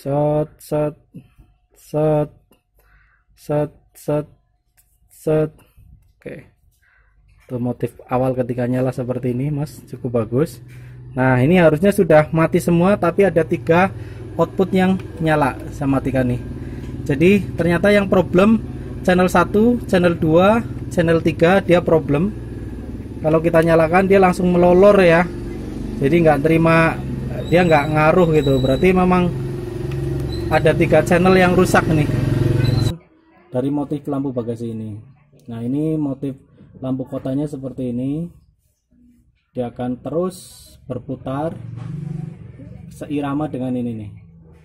set set set set set set. Oke, itu motif awal ketika nyala seperti ini Mas, cukup bagus. Nah ini harusnya sudah mati semua, tapi ada 3 output yang nyala. Saya matikan nih. Jadi ternyata yang problem channel 1, channel 2, channel 3 dia problem. Kalau kita nyalakan dia langsung melolor ya, jadi nggak terima, dia nggak ngaruh gitu. Berarti memang ada 3 channel yang rusak nih dari motif lampu bagasi ini. Nah ini motif lampu kotanya seperti ini, dia akan terus berputar seirama dengan ini nih,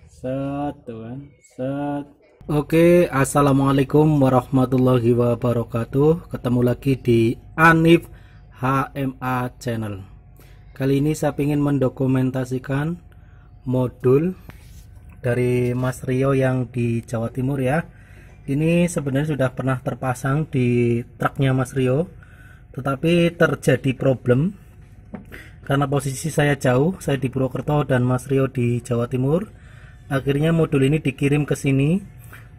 set tuh kan, set. Oke, assalamualaikum warahmatullahi wabarakatuh. Ketemu lagi di Anif HMA channel. Kali ini saya ingin mendokumentasikan modul dari Mas Rio yang di Jawa Timur ya. Ini sebenarnya sudah pernah terpasang di truknya Mas Rio, tetapi terjadi problem karena posisi saya jauh, saya di Purwokerto dan Mas Rio di Jawa Timur. Akhirnya modul ini dikirim ke sini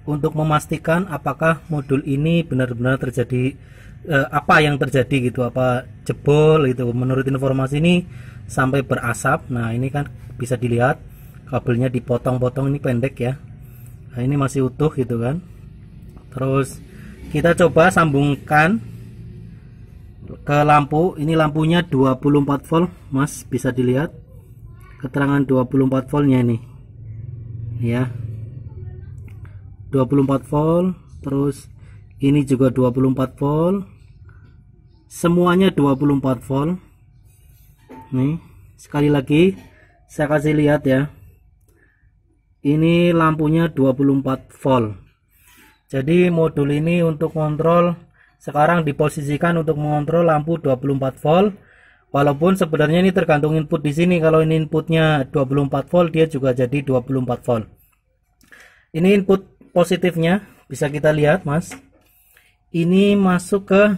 untuk memastikan apakah modul ini benar-benar terjadi apa yang terjadi gitu, apa jebol gitu. Menurut informasi ini sampai berasap. Nah ini kan bisa dilihat kabelnya dipotong-potong, ini pendek ya. Nah ini masih utuh gitu kan. Terus kita coba sambungkan ke lampu. Ini lampunya 24 volt Mas, bisa dilihat keterangan 24 voltnya ini ya, 24 volt. Terus ini juga 24 volt, semuanya 24 volt. Nih sekali lagi saya kasih lihat ya, ini lampunya 24 volt. Jadi modul ini untuk kontrol sekarang diposisikan untuk mengontrol lampu 24 volt. Walaupun sebenarnya ini tergantung input di sini. Kalau ini inputnya 24 volt, dia juga jadi 24 volt. Ini input positifnya, bisa kita lihat Mas. Ini masuk ke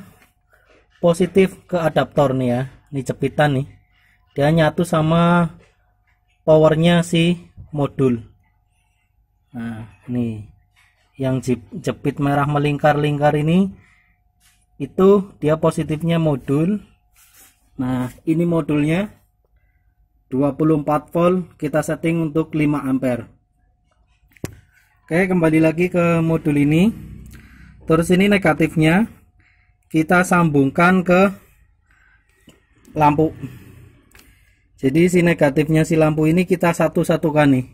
positif ke adaptor nih ya. Ini jepitan nih. Dia nyatu sama powernya si modul. Nah, nih yang jepit merah melingkar-lingkar ini, itu dia positifnya modul. Nah ini modulnya 24 volt, kita setting untuk 5 ampere. Oke, kembali lagi ke modul ini. Terus ini negatifnya kita sambungkan ke lampu. Jadi si negatifnya si lampu ini kita satu-satukan nih.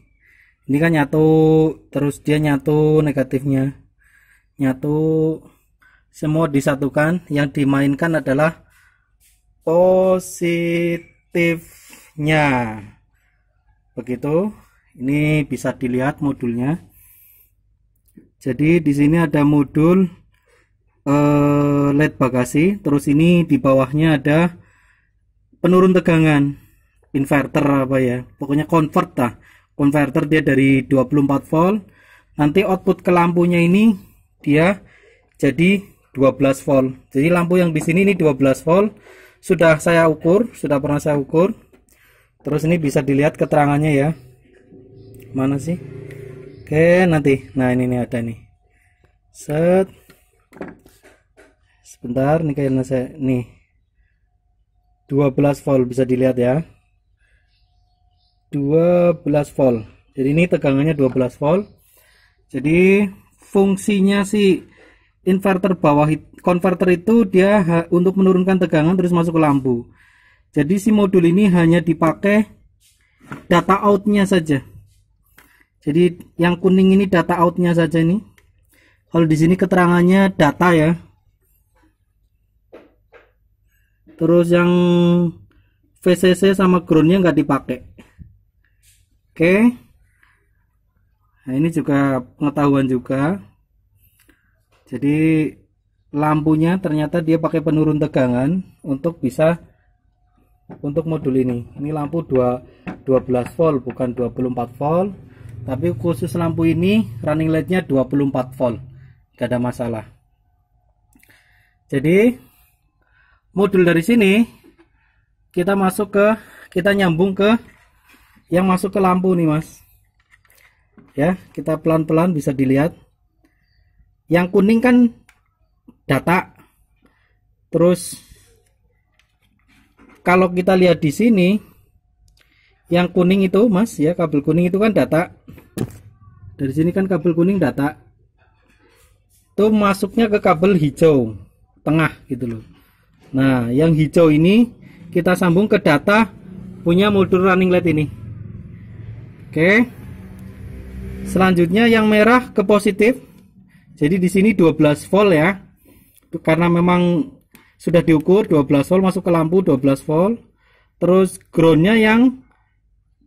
Ini kan nyatu, terus dia nyatu, negatifnya nyatu, semua disatukan. Yang dimainkan adalah positifnya. Begitu. Ini bisa dilihat modulnya. Jadi di sini ada modul LED bagasi. Terus ini di bawahnya ada penurun tegangan, inverter apa ya, pokoknya convert lah. Konverter dia dari 24 volt. Nanti output ke lampunya ini dia jadi 12 volt. Jadi lampu yang di sini ini 12 volt. Sudah saya ukur, sudah pernah saya ukur. Terus ini bisa dilihat keterangannya ya. Mana sih? Oke, nanti. Nah, ini nih ada nih. Set. Sebentar nih kayaknya saya nih. 12 volt bisa dilihat ya. 12 volt. Jadi ini tegangannya 12 volt. Jadi fungsinya si inverter bawah konverter itu dia untuk menurunkan tegangan terus masuk ke lampu. Jadi si modul ini hanya dipakai data outnya saja. Jadi yang kuning ini data outnya saja nih. Kalau di sini keterangannya data ya. Terus yang VCC sama groundnya nggak dipakai. Oke, nah ini juga pengetahuan juga. Jadi lampunya ternyata dia pakai penurun tegangan untuk bisa untuk modul ini. Ini lampu 12 volt bukan 24 volt, tapi khusus lampu ini running LED-nya 24 volt, gak ada masalah. Jadi modul dari sini kita nyambung ke yang masuk ke lampu nih Mas. ya. Kita pelan-pelan bisa dilihat. Yang kuning kan data. Terus kalau kita lihat di sini, yang kuning itu Mas ya, kabel kuning itu kan data. Dari sini kan kabel kuning data. Itu masuknya ke kabel hijau tengah gitu loh. Nah, yang hijau ini kita sambung ke data punya modul running light ini. Oke. Selanjutnya yang merah ke positif. Jadi di sini 12 volt ya. Karena memang sudah diukur 12 volt masuk ke lampu 12 volt. Terus groundnya yang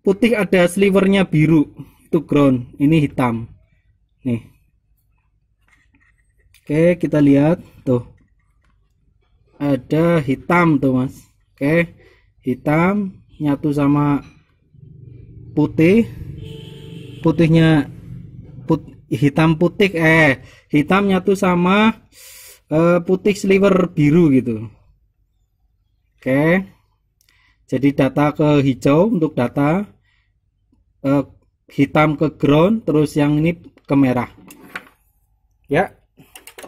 putih ada slivernya biru. Itu ground, ini hitam. Nih. Oke, kita lihat tuh. Ada hitam tuh, Mas. Oke. Hitam nyatu sama putih. Putihnya hitam putih hitam nyatu sama putih sliver biru gitu. Oke, jadi data ke hijau untuk data, hitam ke ground, terus yang ini ke merah ya.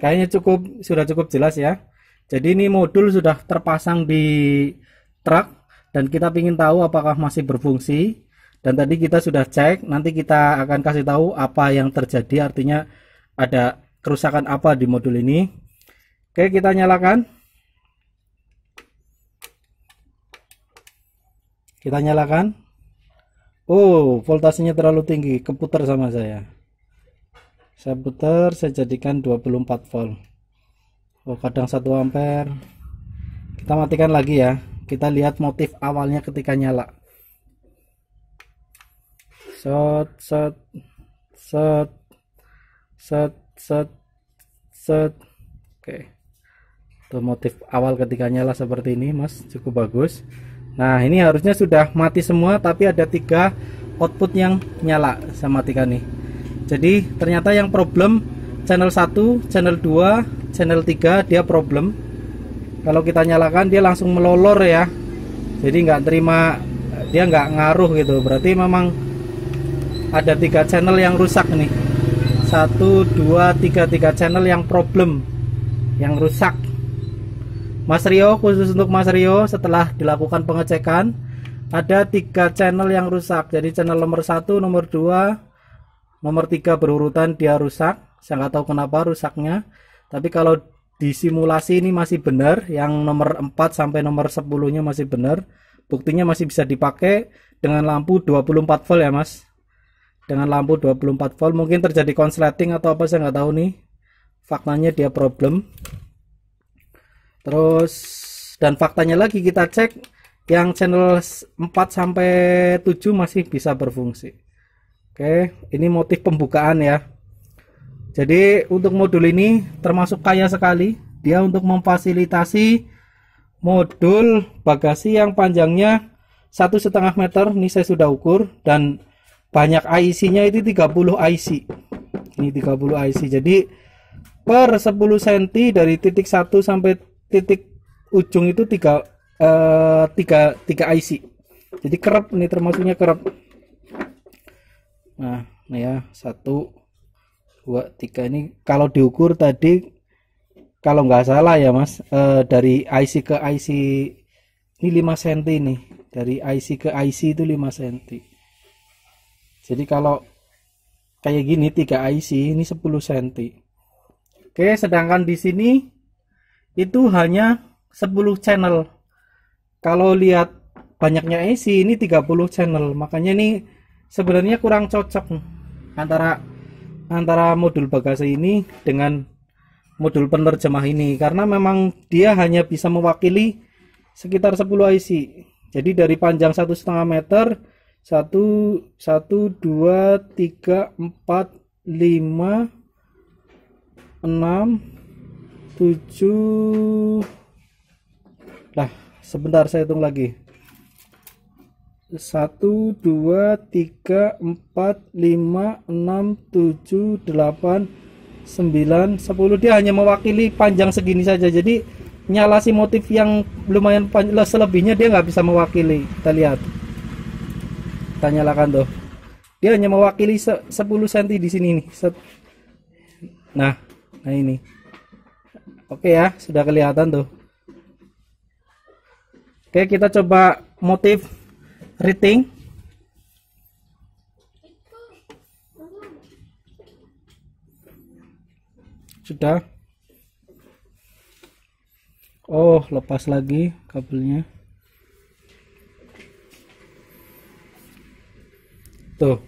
Kayaknya sudah cukup jelas ya. Jadi ini modul sudah terpasang di truk dan kita ingin tahu apakah masih berfungsi. Dan tadi kita sudah cek, nanti kita akan kasih tahu apa yang terjadi, artinya ada kerusakan apa di modul ini. Oke, kita nyalakan. Kita nyalakan. Oh, voltasenya terlalu tinggi, keputar sama saya. Saya putar, saya jadikan 24 volt. Oh, kadang 1 ampere. Kita matikan lagi ya. Kita lihat motif awalnya ketika nyala. Set set set set set set. Oke, itu motif awal ketika nyala seperti ini Mas, cukup bagus. Nah, ini harusnya sudah mati semua, tapi ada 3 output yang nyala. Saya matikan nih. Jadi ternyata yang problem channel 1, channel 2, channel 3 dia problem. Kalau kita nyalakan dia langsung melolor ya. Jadi nggak terima, dia nggak ngaruh gitu. Berarti memang ada 3 channel yang rusak nih. 1, 2, 3 channel yang problem, yang rusak. Mas Rio, khusus untuk Mas Rio, setelah dilakukan pengecekan ada 3 channel yang rusak. Jadi channel nomor 1, nomor 2, nomor 3 berurutan dia rusak. Saya nggak tahu kenapa rusaknya. Tapi kalau di simulasi ini masih benar. Yang nomor 4 sampai nomor 10 nya masih benar. Buktinya masih bisa dipakai dengan lampu 24 volt ya Mas. Dengan lampu 24 volt, mungkin terjadi konsleting atau apa, saya nggak tahu nih. Faktanya dia problem. Terus dan faktanya lagi kita cek yang channel 4 sampai 7 masih bisa berfungsi. Oke, ini motif pembukaan ya. Jadi untuk modul ini termasuk kaya sekali. Dia untuk memfasilitasi modul bagasi yang panjangnya 1,5 meter. Ini saya sudah ukur dan banyak IC-nya itu 30 IC. Ini 30 IC. Jadi per 10 cm dari titik 1 sampai titik ujung itu 3 IC. Jadi kerap, ini termasuknya kerap. Nah, ini ya 1 2 3 ini kalau diukur tadi kalau nggak salah ya Mas, dari IC ke IC ini 5 cm nih. Dari IC ke IC itu 5 cm. Jadi kalau kayak gini 3 IC ini 10 cm. Oke, sedangkan di sini itu hanya 10 channel. Kalau lihat banyaknya IC ini 30 channel. Makanya ini sebenarnya kurang cocok antara modul bagasi ini dengan modul penerjemah ini, karena memang dia hanya bisa mewakili sekitar 10 IC. Jadi dari panjang 1,5 meter 1 2 3 4 5 6 7. Lah, sebentar saya hitung lagi. 1 2 3 4 5 6 7 8 9 10. Dia hanya mewakili panjang segini saja. Jadi nyala si motif yang lumayan panjang, selebihnya dia nggak bisa mewakili. Kita lihat, kita nyalakan tuh. dia hanya mewakili 10 cm di sini nih. Nah ini oke ya, sudah kelihatan tuh. Oke, kita coba motif riting. Sudah. Oh, lepas lagi kabelnya. Tuh.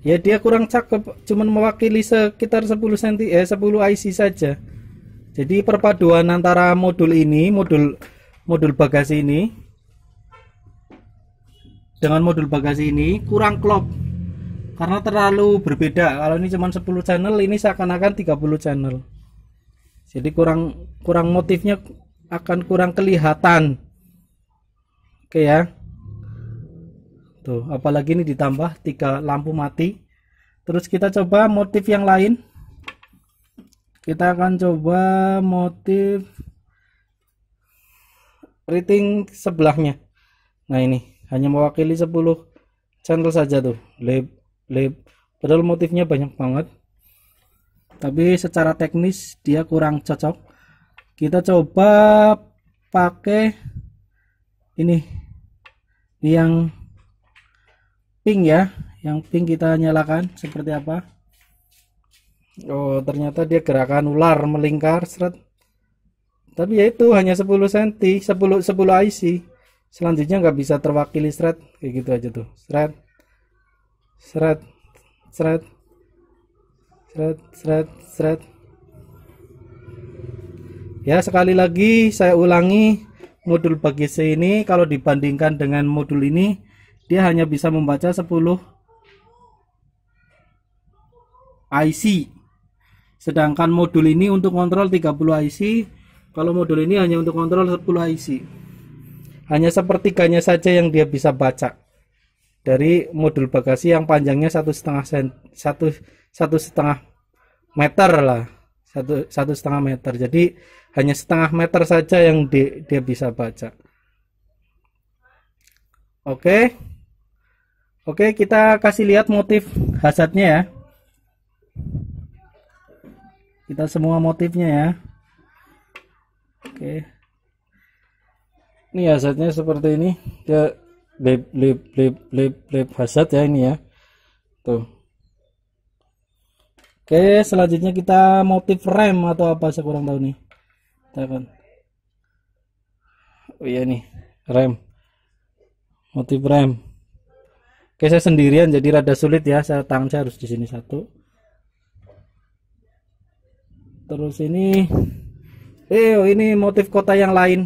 Ya dia kurang cakep, cuman mewakili sekitar 10 cm 10 IC saja. Jadi perpaduan antara modul ini, modul bagasi ini dengan modul bagasi ini kurang klop. Karena terlalu berbeda. Kalau ini cuma 10 channel, ini seakan-akan 30 channel. Jadi kurang motifnya akan kurang kelihatan. Oke ya. Tuh, apalagi ini ditambah 3 lampu mati. Terus kita coba motif yang lain. Kita akan coba motif riting sebelahnya. Nah, ini hanya mewakili 10 channel saja tuh. Padahal motifnya banyak banget, tapi secara teknis dia kurang cocok. Kita coba pakai ini yang pink ya, yang pink kita nyalakan seperti apa. Oh, ternyata dia gerakan ular melingkar seret, tapi ya itu hanya 10 cm 10 IC. Selanjutnya nggak bisa terwakili seret, kayak gitu aja tuh, seret seret seret seret seret seret. Ya, sekali lagi saya ulangi, modul bagasi ini kalau dibandingkan dengan modul ini, dia hanya bisa membaca 10 IC, sedangkan modul ini untuk kontrol 30 IC. Kalau modul ini hanya untuk kontrol 10 IC. Hanya sepertiganya saja yang dia bisa baca dari modul bagasi yang panjangnya 1,5 meter lah, 1,5 meter. Jadi hanya setengah meter saja yang dia bisa baca. Oke, kita kasih lihat motif hazardnya ya. Kita semua motifnya ya. Oke, ini hazardnya seperti ini. Dia lip hazard ya ini ya. Tuh. Oke, selanjutnya kita motif rem atau apa, saya kurang tahu nih. Kita akan. Oh iya nih, rem. Motif rem. Oke, saya sendirian jadi rada sulit ya. Tangan saya harus di sini satu. Terus ini ini motif kota yang lain.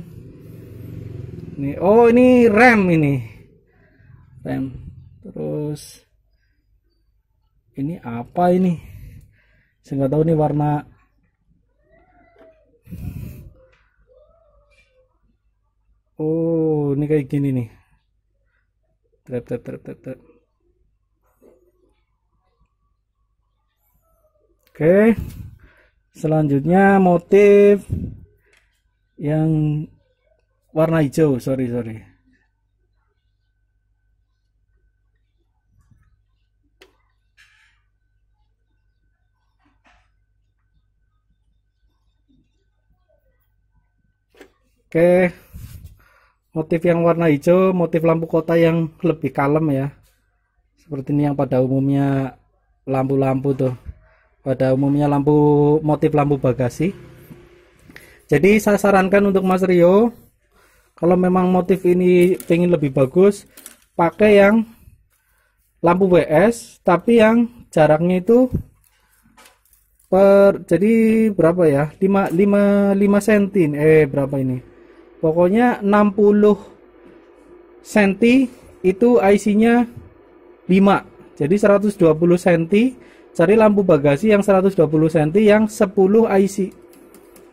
Nih, oh ini rem ini. Rem. Terus ini apa ini? Saya nggak tahu nih warna. Oh, ini kayak gini nih. Oke, selanjutnya motif yang warna hijau. Sorry. Oke, motif yang warna hijau, motif lampu kota yang lebih kalem ya, seperti ini yang pada umumnya lampu-lampu tuh, pada umumnya motif lampu bagasi. Jadi saya sarankan untuk Mas Rio, kalau memang motif ini pengen lebih bagus, pakai yang lampu WS tapi yang jaraknya itu jadi berapa ya, 5 cm berapa ini, pokoknya 60 cm itu IC-nya 5. Jadi 120 cm, cari lampu bagasi yang 120 cm yang 10 IC.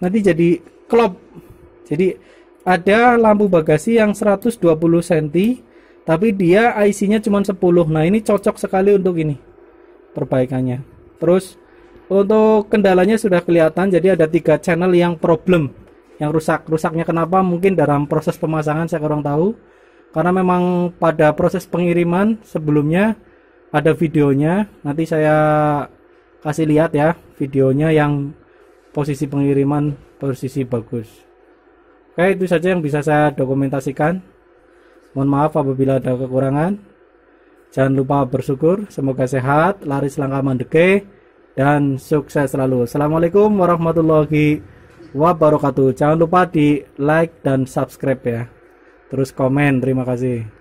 Nanti jadi klop. Jadi ada lampu bagasi yang 120 cm tapi dia IC-nya cuma 10. Nah, ini cocok sekali untuk ini perbaikannya. Terus untuk kendalanya sudah kelihatan, jadi ada 3 channel yang problem, yang rusaknya kenapa, mungkin dalam proses pemasangan, saya kurang tahu, karena memang pada proses pengiriman sebelumnya ada videonya, nanti saya kasih lihat ya videonya yang posisi pengiriman posisi bagus. Oke, itu saja yang bisa saya dokumentasikan. Mohon maaf apabila ada kekurangan. Jangan lupa bersyukur, semoga sehat, laris langka mandeke, dan sukses selalu. Assalamualaikum warahmatullahi wabarakatuh. Jangan lupa di like dan subscribe ya, terus komen. Terima kasih.